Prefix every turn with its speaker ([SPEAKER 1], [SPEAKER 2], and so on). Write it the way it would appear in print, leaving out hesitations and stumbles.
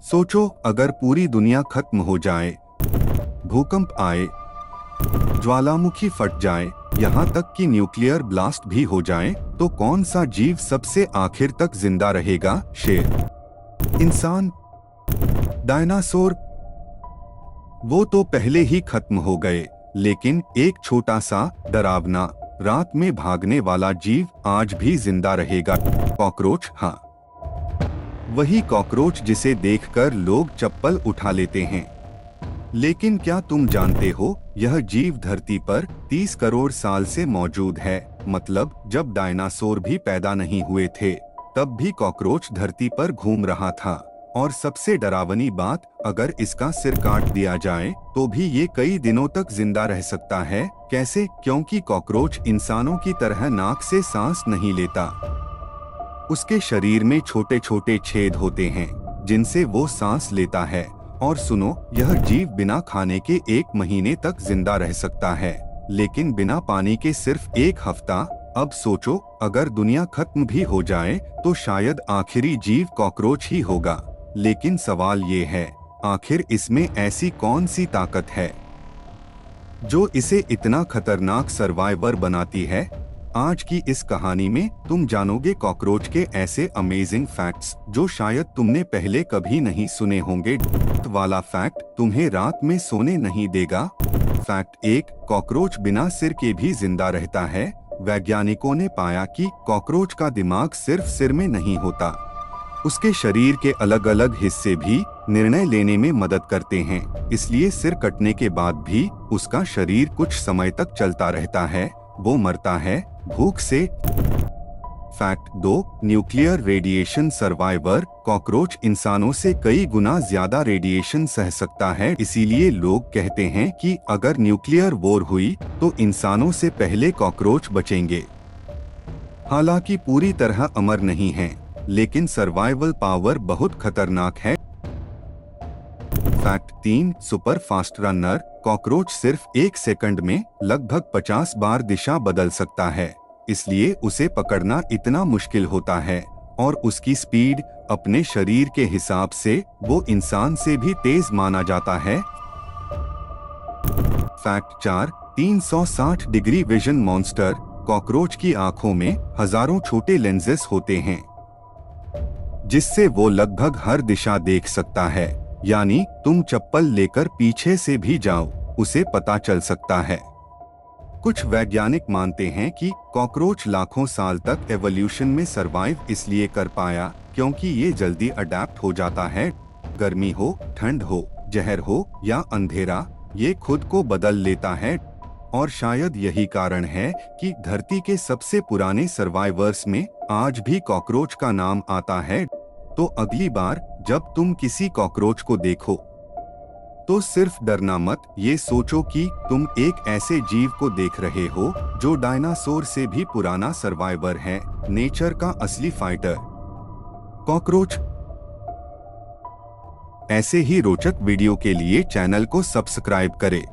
[SPEAKER 1] सोचो, अगर पूरी दुनिया खत्म हो जाए, भूकंप आए, ज्वालामुखी फट जाए, यहाँ तक कि न्यूक्लियर ब्लास्ट भी हो जाए, तो कौन सा जीव सबसे आखिर तक जिंदा रहेगा? शेर, इंसान, डायनासोर? वो तो पहले ही खत्म हो गए, लेकिन एक छोटा सा डरावना रात में भागने वाला जीव आज भी जिंदा रहेगा। कॉकरोच। हाँ, वही कॉकरोच जिसे देखकर लोग चप्पल उठा लेते हैं। लेकिन क्या तुम जानते हो, यह जीव धरती पर 30 करोड़ साल से मौजूद है। मतलब जब डायनासोर भी पैदा नहीं हुए थे, तब भी कॉकरोच धरती पर घूम रहा था। और सबसे डरावनी बात, अगर इसका सिर काट दिया जाए तो भी ये कई दिनों तक जिंदा रह सकता है। कैसे? क्योंकि कॉकरोच इंसानों की तरह नाक से सांस नहीं लेता। उसके शरीर में छोटे छोटे छेद होते हैं जिनसे वो सांस लेता है। और सुनो, यह जीव बिना खाने के 1 महीने तक जिंदा रह सकता है, लेकिन बिना पानी के सिर्फ 1 हफ्ता। अब सोचो, अगर दुनिया खत्म भी हो जाए तो शायद आखिरी जीव कॉकरोच ही होगा। लेकिन सवाल ये है, आखिर इसमें ऐसी कौन सी ताकत है जो इसे इतना खतरनाक सर्वाइवर बनाती है? आज की इस कहानी में तुम जानोगे कॉकरोच के ऐसे अमेजिंग फैक्ट्स जो शायद तुमने पहले कभी नहीं सुने होंगे। वाला फैक्ट तुम्हें रात में सोने नहीं देगा। फैक्ट 1, कॉकरोच बिना सिर के भी जिंदा रहता है। वैज्ञानिकों ने पाया कि कॉकरोच का दिमाग सिर्फ सिर में नहीं होता, उसके शरीर के अलग अलग हिस्से भी निर्णय लेने में मदद करते हैं। इसलिए सिर कटने के बाद भी उसका शरीर कुछ समय तक चलता रहता है, वो मरता है भूख से। Fact 2, nuclear radiation survivor. Cockroach इंसानों से कई गुना ज्यादा रेडिएशन सह सकता है। इसीलिए लोग कहते हैं कि अगर न्यूक्लियर वॉर हुई तो इंसानों से पहले कॉकरोच बचेंगे। हालांकि पूरी तरह अमर नहीं हैं, लेकिन सर्वाइवल पावर बहुत खतरनाक है। Fact 3, super fast runner. Cockroach सिर्फ 1 सेकंड में लगभग 50 बार दिशा बदल सकता है, इसलिए उसे पकड़ना इतना मुश्किल होता है। और उसकी स्पीड अपने शरीर के हिसाब से वो इंसान से भी तेज माना जाता है। Fact 4, 360 degree vision monster. Cockroach की आंखों में हजारों छोटे लेंसेस होते हैं, जिससे वो लगभग हर दिशा देख सकता है। यानी तुम चप्पल लेकर पीछे से भी जाओ, उसे पता चल सकता है। कुछ वैज्ञानिक मानते हैं कि कॉकरोच लाखों साल तक एवोल्यूशन में सरवाइव इसलिए कर पाया क्योंकि ये जल्दी अडेप्ट हो जाता है। गर्मी हो, ठंड हो, जहर हो या अंधेरा, ये खुद को बदल लेता है। और शायद यही कारण है कि धरती के सबसे पुराने सर्वाइवर्स में आज भी कॉकरोच का नाम आता है। तो अगली बार जब तुम किसी कॉकरोच को देखो तो सिर्फ डरना मत, ये सोचो कि तुम एक ऐसे जीव को देख रहे हो जो डायनासोर से भी पुराना सर्वाइवर है, नेचर का असली फाइटर, कॉकरोच। ऐसे ही रोचक वीडियो के लिए चैनल को सब्सक्राइब करें।